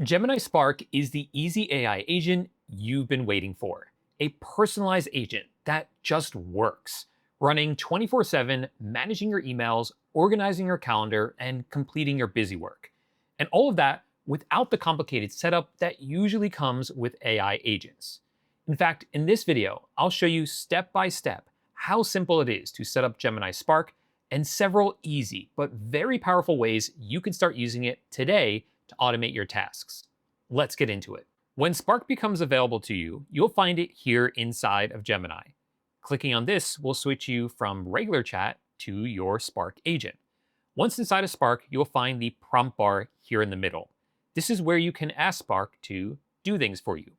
Gemini Spark is the easy AI agent you've been waiting for. A personalized agent that just works, running 24/7, managing your emails, organizing your calendar, and completing your busy work. And all of that without the complicated setup that usually comes with AI agents. In fact, in this video, I'll show you step by step how simple it is to set up Gemini Spark and several easy but very powerful ways you can start using it today to automate your tasks. Let's get into it. When Spark becomes available to you, you'll find it here inside of Gemini. Clicking on this will switch you from regular chat to your Spark agent. Once inside of Spark, you'll find the prompt bar here in the middle. This is where you can ask Spark to do things for you.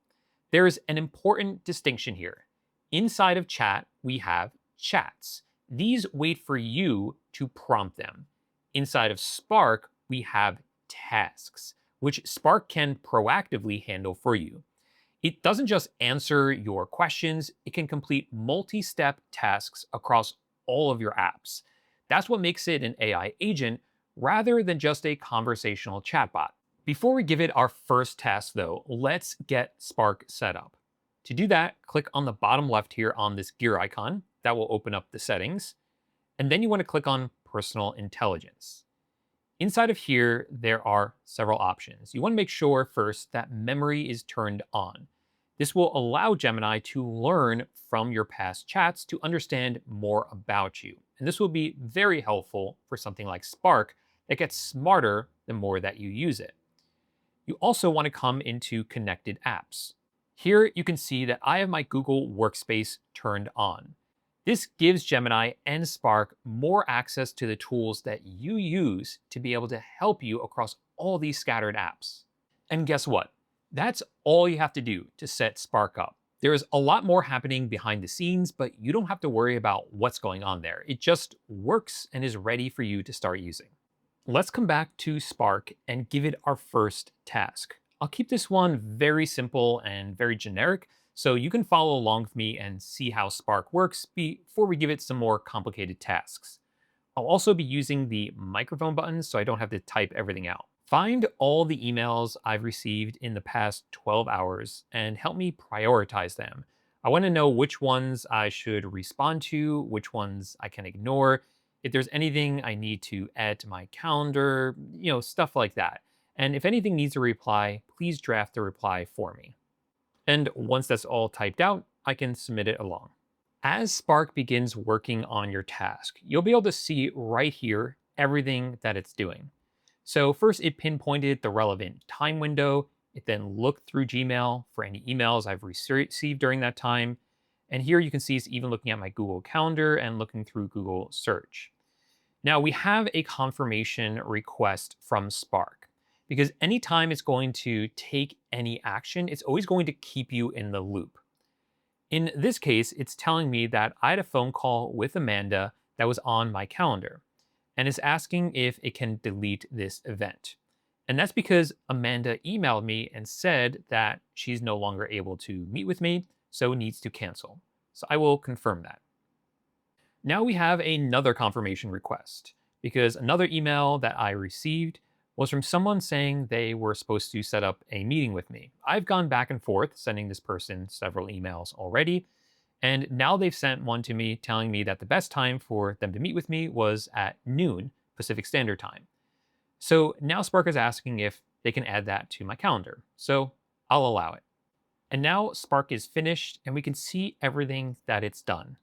There's an important distinction here. Inside of chat, we have chats. These wait for you to prompt them. Inside of Spark, we have tasks, which Spark can proactively handle for you. It doesn't just answer your questions, it can complete multi-step tasks across all of your apps. That's what makes it an AI agent rather than just a conversational chatbot. Before we give it our first task though, let's get Spark set up. To do that, click on the bottom left here on this gear icon. That will open up the settings. And then you want to click on Personal Intelligence. Inside of here, there are several options. You want to make sure first that memory is turned on. This will allow Gemini to learn from your past chats to understand more about you. And this will be very helpful for something like Spark that gets smarter the more that you use it. You also want to come into Connected Apps. Here you can see that I have my Google Workspace turned on. This gives Gemini and Spark more access to the tools that you use to be able to help you across all these scattered apps. And guess what? That's all you have to do to set Spark up. There is a lot more happening behind the scenes, but you don't have to worry about what's going on there. It just works and is ready for you to start using. Let's come back to Spark and give it our first task. I'll keep this one very simple and very generic, so you can follow along with me and see how Spark works before we give it some more complicated tasks. I'll also be using the microphone button so I don't have to type everything out. Find all the emails I've received in the past 12 hours and help me prioritize them. I want to know which ones I should respond to, which ones I can ignore, if there's anything I need to add to my calendar, stuff like that. And if anything needs a reply, please draft the reply for me. And once that's all typed out, I can submit it along. As Spark begins working on your task, you'll be able to see right here everything that it's doing. So first it pinpointed the relevant time window. It then looked through Gmail for any emails I've received during that time. And here you can see it's even looking at my Google Calendar and looking through Google Search. Now we have a confirmation request from Spark, because anytime it's going to take any action, it's always going to keep you in the loop. In this case, it's telling me that I had a phone call with Amanda that was on my calendar, and it's asking if it can delete this event. And that's because Amanda emailed me and said that she's no longer able to meet with me, so needs to cancel. So I will confirm that. Now we have another confirmation request, because another email that I received was from someone saying they were supposed to set up a meeting with me. I've gone back and forth sending this person several emails already, and now they've sent one to me telling me that the best time for them to meet with me was at noon Pacific Standard Time. So now Spark is asking if they can add that to my calendar. So I'll allow it. And now Spark is finished and we can see everything that it's done.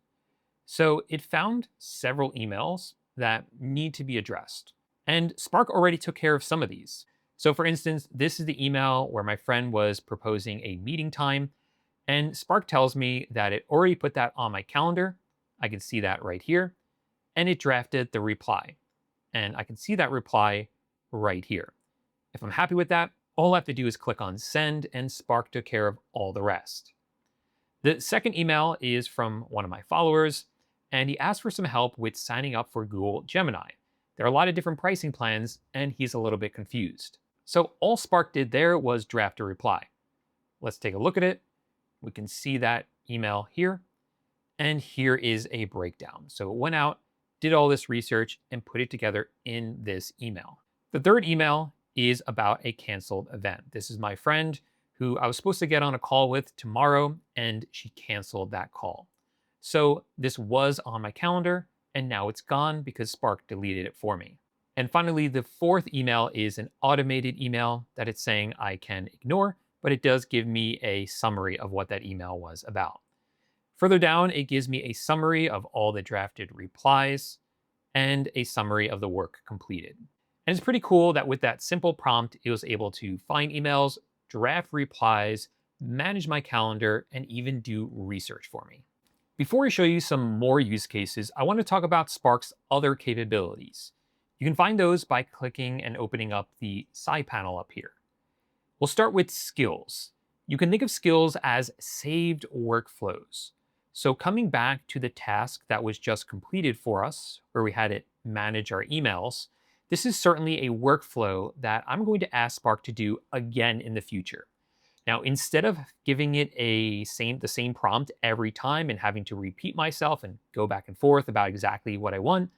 So it found several emails that need to be addressed. And Spark already took care of some of these. So for instance, this is the email where my friend was proposing a meeting time, and Spark tells me that it already put that on my calendar. I can see that right here. And it drafted the reply. And I can see that reply right here. If I'm happy with that, all I have to do is click on send, and Spark took care of all the rest. The second email is from one of my followers, and he asked for some help with signing up for Google Gemini. There are a lot of different pricing plans, and he's a little bit confused. So all Spark did there was draft a reply. Let's take a look at it. We can see that email here, and here is a breakdown. So it went out, did all this research, and put it together in this email. The third email is about a canceled event. This is my friend who I was supposed to get on a call with tomorrow, and she canceled that call. So this was on my calendar, and now it's gone because Spark deleted it for me. And finally, the fourth email is an automated email that it's saying I can ignore, but it does give me a summary of what that email was about. Further down, it gives me a summary of all the drafted replies and a summary of the work completed. And it's pretty cool that with that simple prompt, it was able to find emails, draft replies, manage my calendar, and even do research for me. Before I show you some more use cases, I want to talk about Spark's other capabilities. You can find those by clicking and opening up the side panel up here. We'll start with skills. You can think of skills as saved workflows. So coming back to the task that was just completed for us, where we had it manage our emails, this is certainly a workflow that I'm going to ask Spark to do again in the future. Now, instead of giving it the same prompt every time and having to repeat myself and go back and forth about exactly what I want,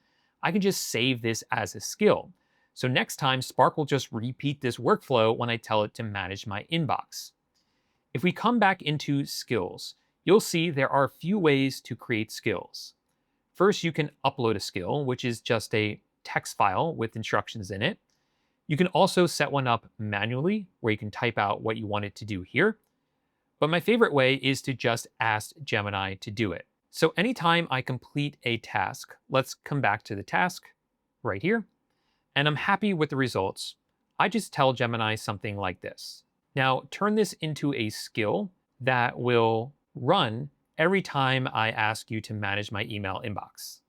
I can just save this as a skill. So next time, Spark will just repeat this workflow when I tell it to manage my inbox. If we come back into skills, you'll see there are a few ways to create skills. First, you can upload a skill, which is just a text file with instructions in it. You can also set one up manually, where you can type out what you want it to do here. But my favorite way is to just ask Gemini to do it. So anytime I complete a task, let's come back to the task right here, and I'm happy with the results. I just tell Gemini something like this. Now turn this into a skill that will run every time I ask you to manage my email inbox.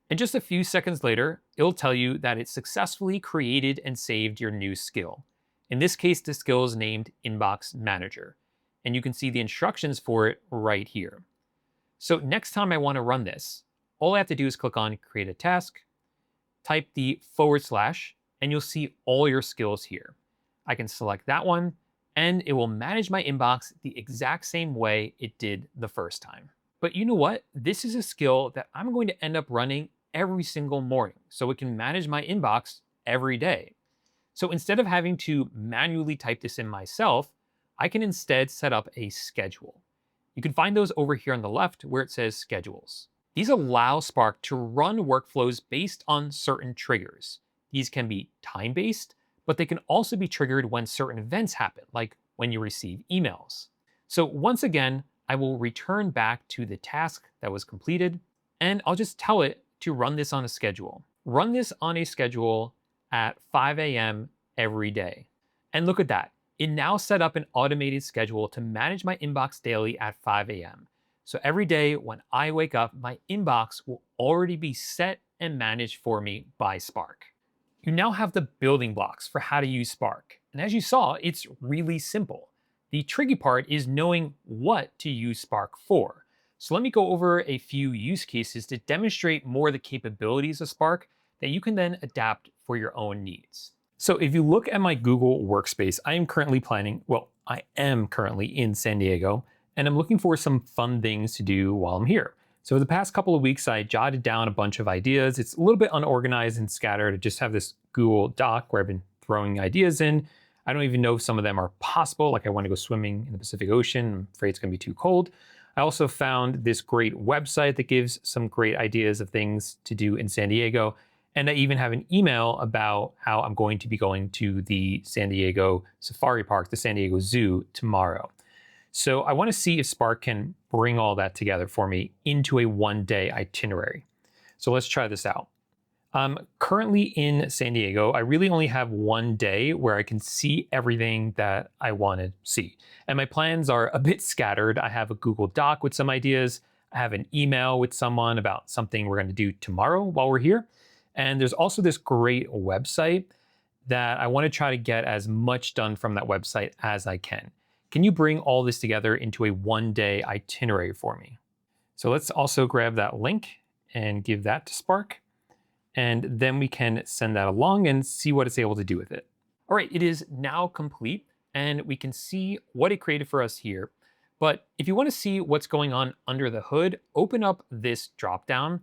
And just a few seconds later, it'll tell you that it successfully created and saved your new skill. In this case, the skill is named Inbox Manager, and you can see the instructions for it right here. So next time I want to run this, all I have to do is click on Create a Task, type the /, and you'll see all your skills here. I can select that one, and it will manage my inbox the exact same way it did the first time. But you know what? This is a skill that I'm going to end up running every single morning, so it can manage my inbox every day. So instead of having to manually type this in myself, I can instead set up a schedule. You can find those over here on the left where it says schedules. These allow Spark to run workflows based on certain triggers. These can be time-based, but they can also be triggered when certain events happen, like when you receive emails. So once again, I will return back to the task that was completed, and I'll just tell it to run this on a schedule. Run this on a schedule at 5 a.m. every day. And look at that. It now set up an automated schedule to manage my inbox daily at 5 a.m. So every day when I wake up, my inbox will already be set and managed for me by Spark. You now have the building blocks for how to use Spark. And as you saw, it's really simple. The tricky part is knowing what to use Spark for. So let me go over a few use cases to demonstrate more of the capabilities of Spark that you can then adapt for your own needs. So if you look at my Google Workspace, I am currently in San Diego, and I'm looking for some fun things to do while I'm here. So the past couple of weeks, I jotted down a bunch of ideas. It's a little bit unorganized and scattered. I just have this Google Doc where I've been throwing ideas in. I don't even know if some of them are possible, like I want to go swimming in the Pacific Ocean. I'm afraid it's going to be too cold. I also found this great website that gives some great ideas of things to do in San Diego. And I even have an email about how I'm going to be going to the San Diego Safari Park, the San Diego Zoo tomorrow. So I want to see if Spark can bring all that together for me into a one-day itinerary. So let's try this out. I'm currently in San Diego. I really only have one day where I can see everything that I want to see. And my plans are a bit scattered. I have a Google Doc with some ideas. I have an email with someone about something we're going to do tomorrow while we're here. And there's also this great website that I want to try to get as much done from that website as I can. Can you bring all this together into a one-day itinerary for me? So let's also grab that link and give that to Spark. And then we can send that along and see what it's able to do with it. All right, it is now complete, and we can see what it created for us here. But if you want to see what's going on under the hood, open up this dropdown,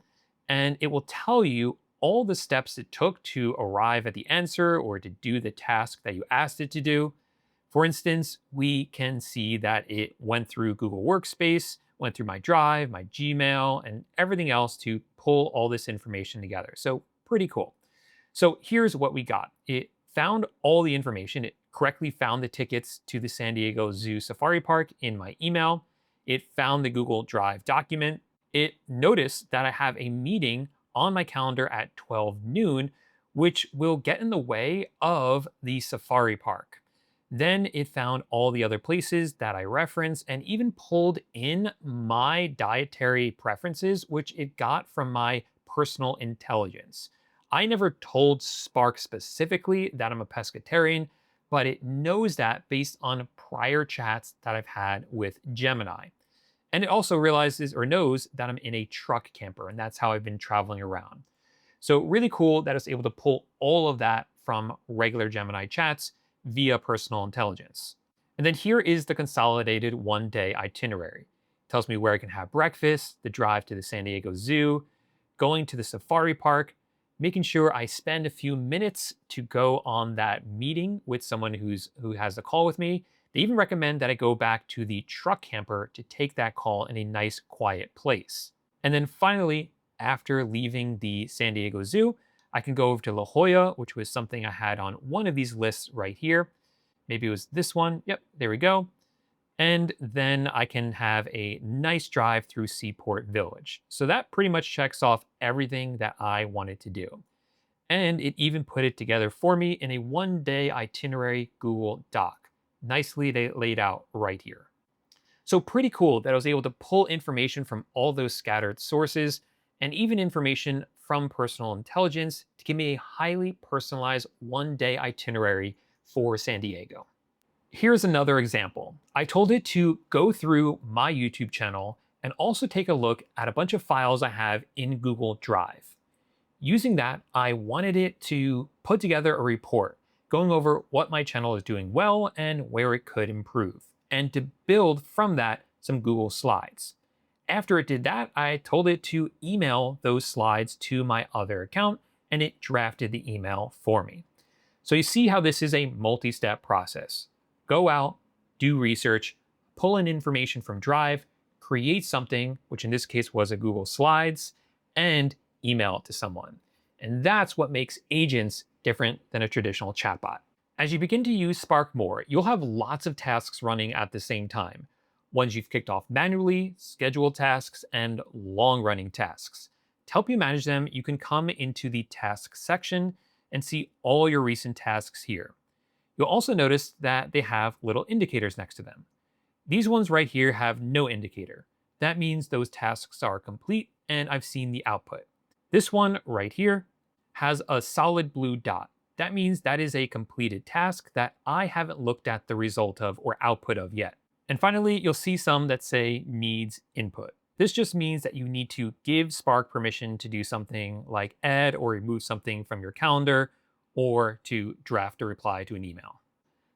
and it will tell you all the steps it took to arrive at the answer or to do the task that you asked it to do. For instance, we can see that it went through Google Workspace, went through my Drive, my Gmail, and everything else to pull all this information together. So pretty cool. So here's what we got. It found all the information. It correctly found the tickets to the San Diego Zoo Safari Park in my email. It found the Google Drive document. It noticed that I have a meeting on my calendar at 12 noon, which will get in the way of the safari park. Then it found all the other places that I referenced and even pulled in my dietary preferences, which it got from my personal intelligence. I never told Spark specifically that I'm a pescatarian, but it knows that based on prior chats that I've had with Gemini. And it also realizes or knows that I'm in a truck camper, and that's how I've been traveling around. So really cool that it's able to pull all of that from regular Gemini chats via personal intelligence. And then here is the consolidated one-day itinerary. It tells me where I can have breakfast, the drive to the San Diego Zoo, going to the safari park, making sure I spend a few minutes to go on that meeting with someone who has a call with me. They even recommend that I go back to the truck camper to take that call in a nice quiet place. And then finally, after leaving the San Diego Zoo, I can go over to La Jolla, which was something I had on one of these lists right here. Maybe it was this one. Yep, there we go. And then I can have a nice drive through Seaport Village. So that pretty much checks off everything that I wanted to do. And it even put it together for me in a one-day itinerary Google Doc. Nicely laid out right here. So pretty cool that I was able to pull information from all those scattered sources and even information from personal intelligence to give me a highly personalized one-day itinerary for San Diego. Here's another example. I told it to go through my YouTube channel and also take a look at a bunch of files I have in Google Drive. Using that, I wanted it to put together a report going over what my channel is doing well and where it could improve, and to build from that some Google Slides. After it did that, I told it to email those slides to my other account, and it drafted the email for me. So you see how this is a multi-step process. Go out, do research, pull in information from Drive, create something, which in this case was a Google Slides, and email it to someone. And that's what makes agents different than a traditional chatbot. As you begin to use Spark more, you'll have lots of tasks running at the same time. Ones you've kicked off manually, scheduled tasks, and long-running tasks. To help you manage them, you can come into the Tasks section and see all your recent tasks here. You'll also notice that they have little indicators next to them. These ones right here have no indicator. That means those tasks are complete and I've seen the output. This one right here has a solid blue dot. That means that is a completed task that I haven't looked at the result of or output of yet. And finally, you'll see some that say needs input. This just means that you need to give Spark permission to do something like add or remove something from your calendar or to draft a reply to an email.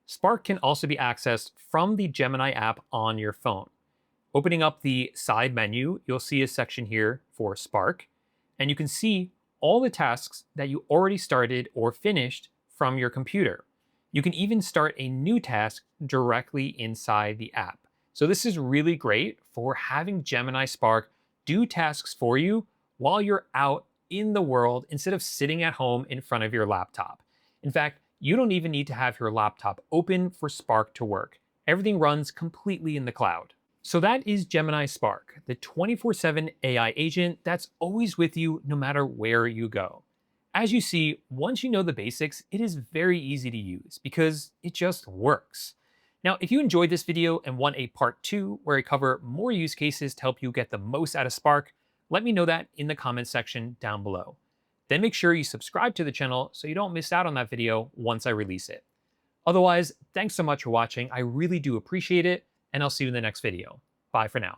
Spark can also be accessed from the Gemini app on your phone. Opening up the side menu, you'll see a section here for Spark, and you can see all the tasks that you already started or finished from your computer. You can even start a new task directly inside the app. So this is really great for having Gemini Spark do tasks for you while you're out in the world instead of sitting at home in front of your laptop. In fact, you don't even need to have your laptop open for Spark to work. Everything runs completely in the cloud. So that is Gemini Spark, the 24/7 AI agent that's always with you no matter where you go. As you see, once you know the basics, it is very easy to use because it just works. Now, if you enjoyed this video and want a part 2 where I cover more use cases to help you get the most out of Spark, let me know that in the comments section down below. Then make sure you subscribe to the channel so you don't miss out on that video once I release it. Otherwise, thanks so much for watching. I really do appreciate it, and I'll see you in the next video. Bye for now.